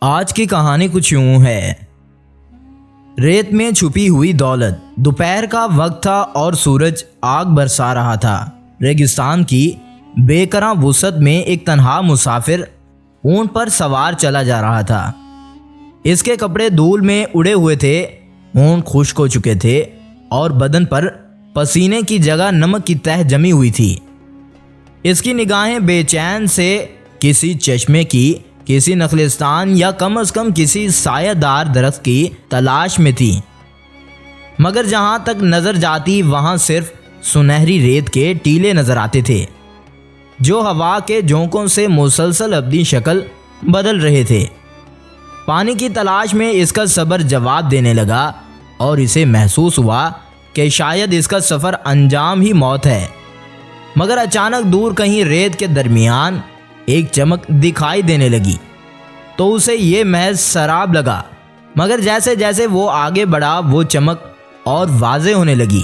آج کی کہانی کچھ یوں ہے۔ ریت میں چھپی ہوئی دولت۔ دوپہر کا وقت تھا اور سورج آگ برسا رہا تھا۔ ریگستان کی بے کراں وسعت میں ایک تنہا مسافر اونٹ پر سوار چلا جا رہا تھا۔ اس کے کپڑے دھول میں اڑے ہوئے تھے، اونٹ خشک ہو چکے تھے اور بدن پر پسینے کی جگہ نمک کی تہ جمی ہوئی تھی۔ اس کی نگاہیں بے چین سے کسی چشمے کی، کسی نخلستان یا کم از کم کسی سایہ دار درخت کی تلاش میں تھی، مگر جہاں تک نظر جاتی وہاں صرف سنہری ریت کے ٹیلے نظر آتے تھے جو ہوا کے جھونکوں سے مسلسل اپنی شکل بدل رہے تھے۔ پانی کی تلاش میں اس کا صبر جواب دینے لگا اور اسے محسوس ہوا کہ شاید اس کا سفر انجام ہی موت ہے۔ مگر اچانک دور کہیں ریت کے درمیان ایک چمک دکھائی دینے لگی تو اسے یہ محض سراب لگا، مگر جیسے جیسے وہ آگے بڑھا وہ چمک اور واضح ہونے لگی۔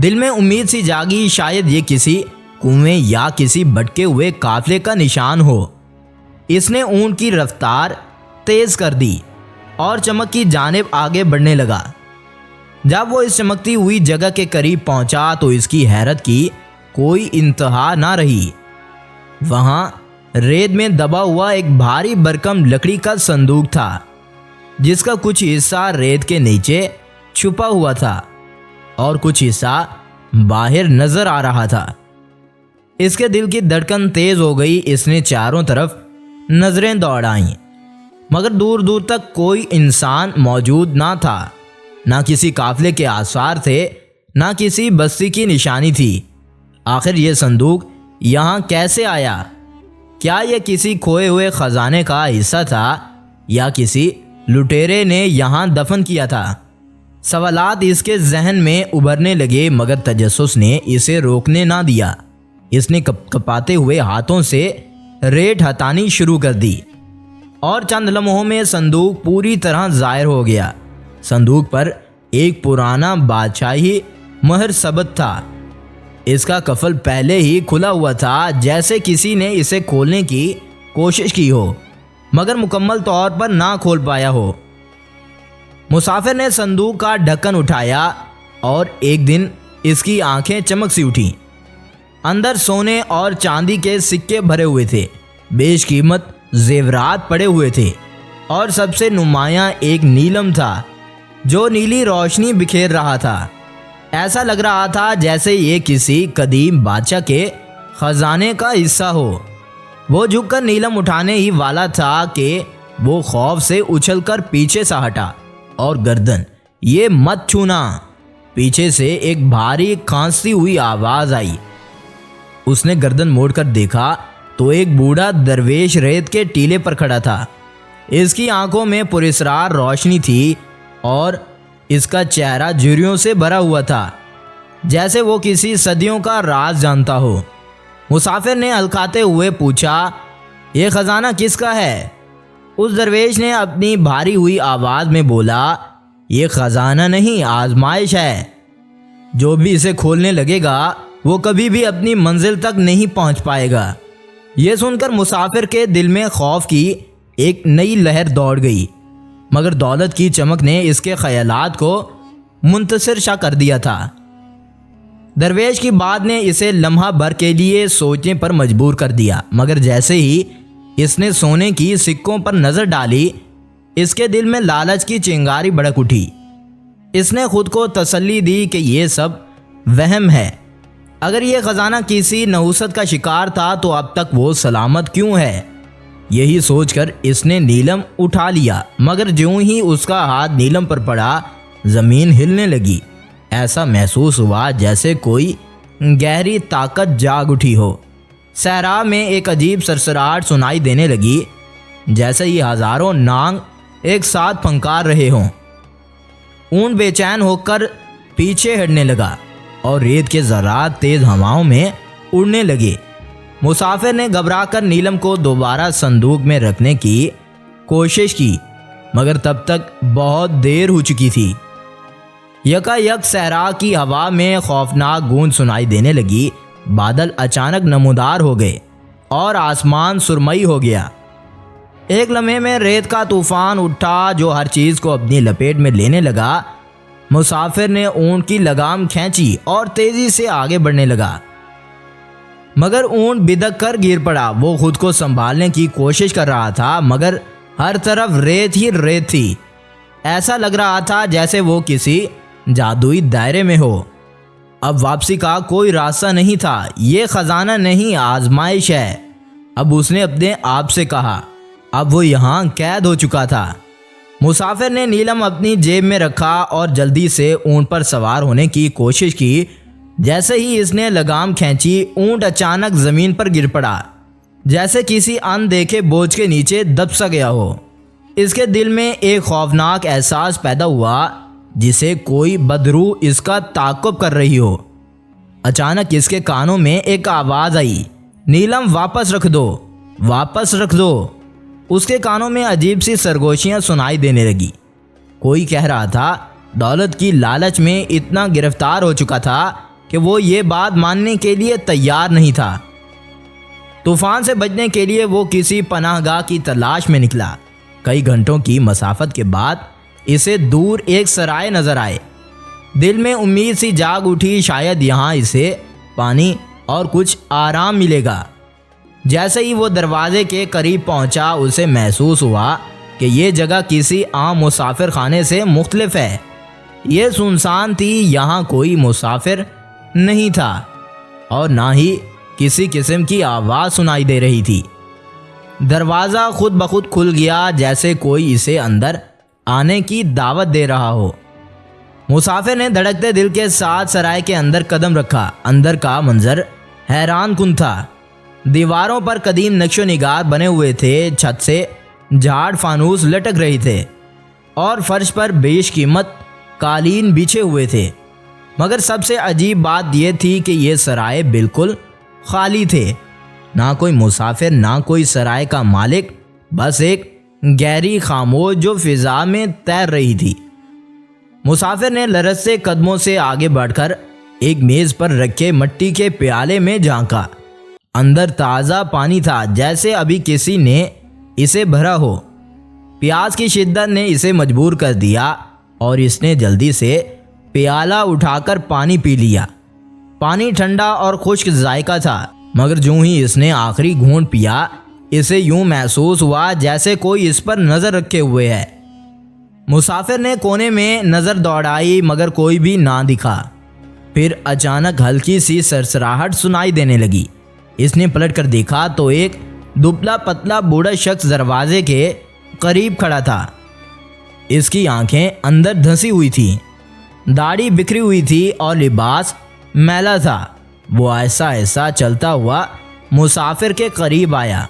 دل میں امید سی جاگی، شاید یہ کسی کنویں یا کسی بھٹکے ہوئے قافلے کا نشان ہو۔ اس نے اونٹ کی رفتار تیز کر دی اور چمک کی جانب آگے بڑھنے لگا۔ جب وہ اس چمکتی ہوئی جگہ کے قریب پہنچا تو اس کی حیرت کی کوئی انتہا نہ رہی۔ وہاں ریت میں دبا ہوا ایک بھاری بھرکم لکڑی کا صندوق تھا جس کا کچھ حصہ ریت کے نیچے چھپا ہوا تھا اور کچھ حصہ باہر نظر آ رہا تھا۔ اس کے دل کی دھڑکن تیز ہو گئی۔ اس نے چاروں طرف نظریں دوڑائیں، مگر دور دور تک کوئی انسان موجود نہ تھا، نہ کسی قافلے کے آثار تھے، نہ کسی بستی کی نشانی تھی۔ آخر یہ صندوق یہاں کیسے آیا؟ کیا یہ کسی کھوئے ہوئے خزانے کا حصہ تھا یا کسی لٹیرے نے یہاں دفن کیا تھا؟ سوالات اس کے ذہن میں ابھرنے لگے، مگر تجسس نے اسے روکنے نہ دیا۔ اس نے کپاتے ہوئے ہاتھوں سے ریت ہٹانی شروع کر دی اور چند لمحوں میں صندوق پوری طرح ظاہر ہو گیا۔ صندوق پر ایک پرانا بادشاہی مہر ثبت تھا۔ اس کا قفل پہلے ہی کھلا ہوا تھا، جیسے کسی نے اسے کھولنے کی کوشش کی ہو مگر مکمل طور پر نہ کھول پایا ہو۔ مسافر نے صندوق کا ڈھکن اٹھایا اور ایک دن اس کی آنکھیں چمک سی اٹھیں۔ اندر سونے اور چاندی کے سکے بھرے ہوئے تھے، بیش قیمت زیورات پڑے ہوئے تھے اور سب سے نمایاں ایک نیلم تھا جو نیلی روشنی بکھیر رہا تھا۔ ایسا لگ رہا تھا جیسے یہ کسی قدیم بادشاہ کے خزانے کا حصہ ہو۔ وہ جھک کر نیلم اٹھانے ہی والا تھا کہ وہ خوف سے اچھل کر پیچھے سا ہٹا اور گردن، یہ مت چھونا۔ پیچھے سے ایک بھاری کھانستی ہوئی آواز آئی۔ اس نے گردن موڑ کر دیکھا تو ایک بوڑھا درویش ریت کے ٹیلے پر کھڑا تھا۔ اس کی آنکھوں میں پراسرار روشنی تھی اور اس کا چہرہ جھریوں سے بھرا ہوا تھا، جیسے وہ کسی صدیوں کا راز جانتا ہو۔ مسافر نے ہلکاتے ہوئے پوچھا، یہ خزانہ کس کا ہے؟ اس درویش نے اپنی بھاری ہوئی آواز میں بولا، یہ خزانہ نہیں، آزمائش ہے۔ جو بھی اسے کھولنے لگے گا وہ کبھی بھی اپنی منزل تک نہیں پہنچ پائے گا۔ یہ سن کر مسافر کے دل میں خوف کی ایک نئی لہر دوڑ گئی، مگر دولت کی چمک نے اس کے خیالات کو منتصر شا کر دیا تھا۔ درویش کی بات نے اسے لمحہ بھر کے لیے سوچنے پر مجبور کر دیا، مگر جیسے ہی اس نے سونے کی سکوں پر نظر ڈالی اس کے دل میں لالچ کی چنگاری بھڑک اٹھی۔ اس نے خود کو تسلی دی کہ یہ سب وہم ہے۔ اگر یہ خزانہ کسی نحوست کا شکار تھا تو اب تک وہ سلامت کیوں ہے؟ یہی سوچ کر اس نے نیلم اٹھا لیا، مگر جوں ہی اس کا ہاتھ نیلم پر پڑا زمین ہلنے لگی۔ ایسا محسوس ہوا جیسے کوئی گہری طاقت جاگ اٹھی ہو۔ صحرا میں ایک عجیب سرسراہٹ سنائی دینے لگی، جیسے یہ ہزاروں نانگ ایک ساتھ پھنکار رہے ہوں۔ اونٹ بے چین ہو کر پیچھے ہٹنے لگا اور ریت کے ذرات تیز ہواؤں میں اڑنے لگے۔ مسافر نے گھبرا کر نیلم کو دوبارہ صندوق میں رکھنے کی کوشش کی، مگر تب تک بہت دیر ہو چکی تھی۔ یکا یک صحرا کی ہوا میں خوفناک گونج سنائی دینے لگی۔ بادل اچانک نمودار ہو گئے اور آسمان سرمئی ہو گیا۔ ایک لمحے میں ریت کا طوفان اٹھا جو ہر چیز کو اپنی لپیٹ میں لینے لگا۔ مسافر نے اونٹ کی لگام کھینچی اور تیزی سے آگے بڑھنے لگا، مگر اونٹ بدک کر گر پڑا۔ وہ خود کو سنبھالنے کی کوشش کر رہا تھا، مگر ہر طرف ریت ہی ریت تھی۔ ایسا لگ رہا تھا جیسے وہ کسی جادوئی دائرے میں ہو۔ اب واپسی کا کوئی راستہ نہیں تھا۔ یہ خزانہ نہیں، آزمائش ہے، اب اس نے اپنے آپ سے کہا۔ اب وہ یہاں قید ہو چکا تھا۔ مسافر نے نیلم اپنی جیب میں رکھا اور جلدی سے اونٹ پر سوار ہونے کی کوشش کی۔ جیسے ہی اس نے لگام کھینچی، اونٹ اچانک زمین پر گر پڑا، جیسے کسی اندیکھے بوجھ کے نیچے دب سا گیا ہو۔ اس کے دل میں ایک خوفناک احساس پیدا ہوا، جسے کوئی بدروح اس کا تعاقب کر رہی ہو۔ اچانک اس کے کانوں میں ایک آواز آئی، نیلم واپس رکھ دو، واپس رکھ دو۔ اس کے کانوں میں عجیب سی سرگوشیاں سنائی دینے لگی۔ کوئی کہہ رہا تھا دولت کی لالچ میں اتنا گرفتار ہو چکا تھا کہ وہ یہ بات ماننے کے لیے تیار نہیں تھا۔ طوفان سے بچنے کے لیے وہ کسی پناہ گاہ کی تلاش میں نکلا۔ کئی گھنٹوں کی مسافت کے بعد اسے دور ایک سرائے نظر آئے۔ دل میں امید سی جاگ اٹھی، شاید یہاں اسے پانی اور کچھ آرام ملے گا۔ جیسے ہی وہ دروازے کے قریب پہنچا، اسے محسوس ہوا کہ یہ جگہ کسی عام مسافر خانے سے مختلف ہے۔ یہ سنسان تھی، یہاں کوئی مسافر نہیں تھا اور نہ ہی کسی قسم کی آواز سنائی دے رہی تھی۔ دروازہ خود بخود کھل گیا، جیسے کوئی اسے اندر آنے کی دعوت دے رہا ہو۔ مسافر نے دھڑکتے دل کے ساتھ سرائے کے اندر قدم رکھا۔ اندر کا منظر حیران کن تھا۔ دیواروں پر قدیم نقش و نگار بنے ہوئے تھے، چھت سے جھاڑ فانوس لٹک رہی تھے اور فرش پر بیش قیمت قالین بچھے ہوئے تھے۔ مگر سب سے عجیب بات یہ تھی کہ یہ سرائے بالکل خالی تھے۔ نہ کوئی مسافر، نہ کوئی سرائے کا مالک، بس ایک گہری خاموش جو فضا میں تیر رہی تھی۔ مسافر نے لرزتے قدموں سے آگے بڑھ کر ایک میز پر رکھے مٹی کے پیالے میں جھانکا۔ اندر تازہ پانی تھا، جیسے ابھی کسی نے اسے بھرا ہو۔ پیاس کی شدت نے اسے مجبور کر دیا اور اس نے جلدی سے پیالہ اٹھا کر پانی پی لیا۔ پانی ٹھنڈا اور خشک ذائقہ تھا، مگر جو ہی اس نے آخری گھونٹ پیا، اسے یوں محسوس ہوا جیسے کوئی اس پر نظر رکھے ہوئے ہے۔ مسافر نے کونے میں نظر دوڑائی، مگر کوئی بھی نہ دکھا۔ پھر اچانک ہلکی سی سرسراہٹ سنائی دینے لگی۔ اس نے پلٹ کر دیکھا تو ایک دبلا پتلا بوڑھا شخص دروازے کے قریب کھڑا تھا۔ اس کی آنکھیں اندر دھنسی ہوئی تھیں، داڑھی بکھری ہوئی تھی اور لباس میلا تھا۔ وہ ایسا ایسا چلتا ہوا مسافر کے قریب آیا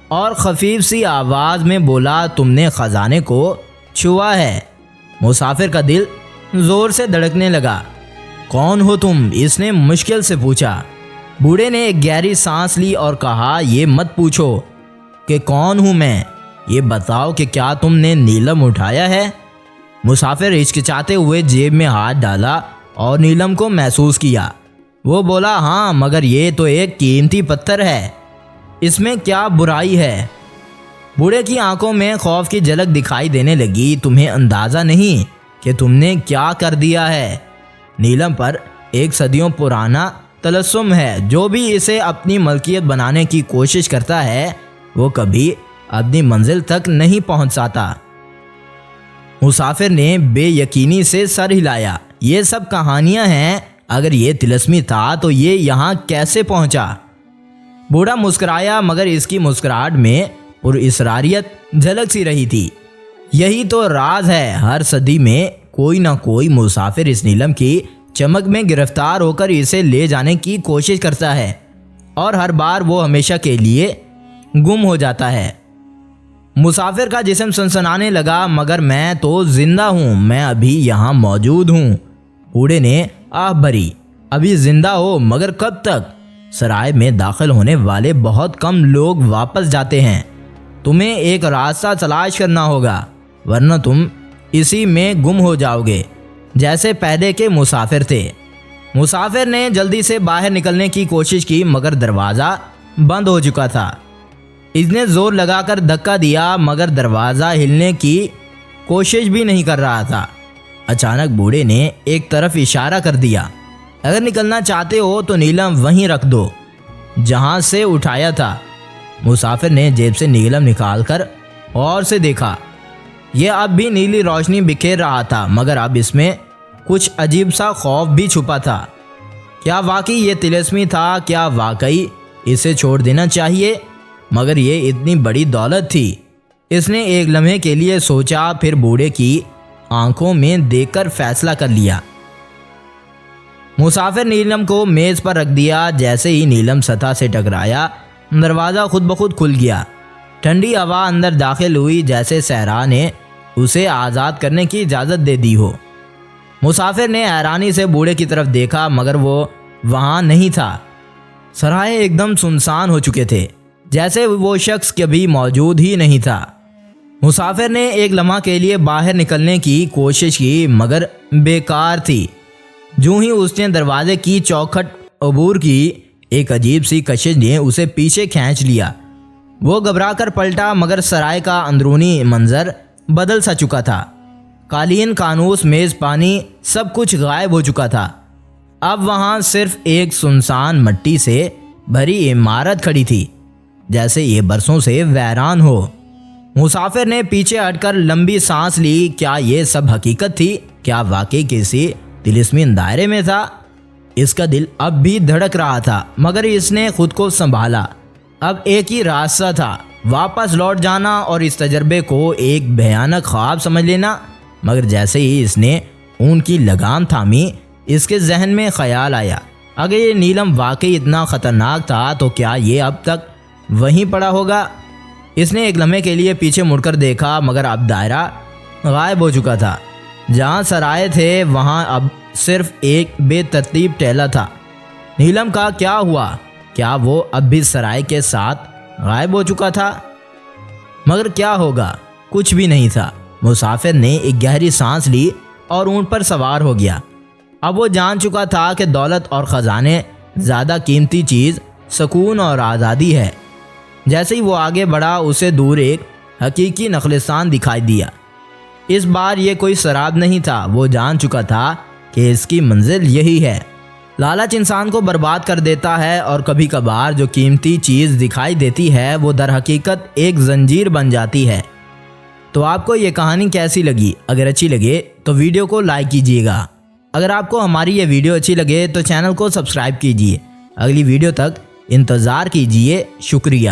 اور خفیف سی آواز میں بولا، تم نے خزانے کو چھوا ہے۔ مسافر کا دل زور سے دھڑکنے لگا۔ کون ہو تم؟ اس نے مشکل سے پوچھا۔ بوڑھے نے ایک گہری سانس لی اور کہا، یہ مت پوچھو کہ کون ہوں میں، یہ بتاؤ کہ کیا تم نے نیلم اٹھایا ہے؟ مسافر ہچکچاتے ہوئے جیب میں ہاتھ ڈالا اور نیلم کو محسوس کیا۔ وہ بولا، ہاں، مگر یہ تو ایک قیمتی پتھر ہے، اس میں کیا برائی ہے؟ بوڑھے کی آنکھوں میں خوف کی جھلک دکھائی دینے لگی۔ تمہیں اندازہ نہیں کہ تم نے کیا کر دیا ہے۔ نیلم پر ایک صدیوں پرانا طلسم ہے، جو بھی اسے اپنی ملکیت بنانے کی کوشش کرتا ہے وہ کبھی اپنی منزل تک نہیں پہنچ سکتا۔ مسافر نے بے یقینی سے سر ہلایا۔ یہ سب کہانیاں ہیں، اگر یہ طلسمی تھا تو یہ یہاں کیسے پہنچا؟ بوڑھا مسکرایا، مگر اس کی مسکراہٹ میں پراسراریت جھلک سی رہی تھی۔ یہی تو راز ہے، ہر صدی میں کوئی نہ کوئی مسافر اس نیلم کی چمک میں گرفتار ہو کر اسے لے جانے کی کوشش کرتا ہے اور ہر بار وہ ہمیشہ کے لیے گم ہو جاتا ہے۔ مسافر کا جسم سنسنانے لگا، مگر میں تو زندہ ہوں، میں ابھی یہاں موجود ہوں۔ بوڑھے نے آہ بھری، ابھی زندہ ہو؟ مگر کب تک؟ سرائے میں داخل ہونے والے بہت کم لوگ واپس جاتے ہیں۔ تمہیں ایک راستہ تلاش کرنا ہوگا، ورنہ تم اسی میں گم ہو جاؤ گے، جیسے پہلے کے مسافر تھے۔ مسافر نے جلدی سے باہر نکلنے کی کوشش کی، مگر دروازہ بند ہو چکا تھا۔ اس نے زور لگا کر دھکا دیا مگر دروازہ ہلنے کی کوشش بھی نہیں کر رہا تھا۔ اچانک بوڑھے نے ایک طرف اشارہ کر دیا، اگر نکلنا چاہتے ہو تو نیلم وہیں رکھ دو جہاں سے اٹھایا تھا۔ مسافر نے جیب سے نیلم نکال کر غور سے دیکھا۔ یہ اب بھی نیلی روشنی بکھیر رہا تھا مگر اب اس میں کچھ عجیب سا خوف بھی چھپا تھا۔ کیا واقعی یہ طلسمی تھا؟ کیا واقعی اسے چھوڑ دینا چاہیے؟ مگر یہ اتنی بڑی دولت تھی۔ اس نے ایک لمحے کے لیے سوچا، پھر بوڑھے کی آنکھوں میں دیکھ کر فیصلہ کر لیا۔ مسافر نیلم کو میز پر رکھ دیا۔ جیسے ہی نیلم سطح سے ٹکرایا، دروازہ خود بخود کھل گیا۔ ٹھنڈی ہوا اندر داخل ہوئی جیسے صحرا نے اسے آزاد کرنے کی اجازت دے دی ہو۔ مسافر نے حیرانی سے بوڑھے کی طرف دیکھا مگر وہ وہاں نہیں تھا۔ سرائے ایک دم سنسان ہو چکے تھے، جیسے وہ شخص کبھی موجود ہی نہیں تھا۔ مسافر نے ایک لمحہ کے لیے باہر نکلنے کی کوشش کی مگر بیکار تھی۔ جو ہی اس نے دروازے کی چوکھٹ عبور کی، ایک عجیب سی کشش نے اسے پیچھے کھینچ لیا۔ وہ گھبرا کر پلٹا مگر سرائے کا اندرونی منظر بدل سا چکا تھا۔ قالین، کانوس، میز، پانی، سب کچھ غائب ہو چکا تھا۔ اب وہاں صرف ایک سنسان مٹی سے بھری عمارت کھڑی تھی، جیسے یہ برسوں سے ویران ہو۔ مسافر نے پیچھے ہٹ کر لمبی سانس لی۔ کیا یہ سب حقیقت تھی؟ کیا واقعی کسی طلسمی دائرے میں تھا؟ اس کا دل اب بھی دھڑک رہا تھا مگر اس نے خود کو سنبھالا۔ اب ایک ہی راستہ تھا، واپس لوٹ جانا اور اس تجربے کو ایک بھیانک خواب سمجھ لینا۔ مگر جیسے ہی اس نے اون کی لگام تھامی، اس کے ذہن میں خیال آیا، اگر یہ نیلم واقعی اتنا خطرناک تھا تو کیا یہ اب تک وہیں پڑا ہوگا؟ اس نے ایک لمحے کے لیے پیچھے مڑ کر دیکھا مگر اب دائرہ غائب ہو چکا تھا۔ جہاں سرائے تھے وہاں اب صرف ایک بے ترتیب ٹہلا تھا۔ نیلم کا کیا ہوا؟ کیا وہ اب بھی سرائے کے ساتھ غائب ہو چکا تھا؟ مگر کیا ہوگا؟ کچھ بھی نہیں تھا۔ مسافر نے ایک گہری سانس لی اور اونٹ پر سوار ہو گیا۔ اب وہ جان چکا تھا کہ دولت اور خزانے زیادہ قیمتی چیز سکون اور آزادی ہے۔ جیسے ہی وہ آگے بڑھا، اسے دور ایک حقیقی نخلستان دکھائی دیا۔ اس بار یہ کوئی سراب نہیں تھا، وہ جان چکا تھا کہ اس کی منزل یہی ہے۔ لالچ انسان کو برباد کر دیتا ہے اور کبھی کبھار جو قیمتی چیز دکھائی دیتی ہے وہ در حقیقت ایک زنجیر بن جاتی ہے۔ تو آپ کو یہ کہانی کیسی لگی؟ اگر اچھی لگے تو ویڈیو کو لائک کیجیے گا۔ اگر آپ کو ہماری یہ ویڈیو اچھی لگے تو چینل کو سبسکرائب کیجیے۔ اگلی ویڈیو تک انتظار کیجیے۔ شکریہ۔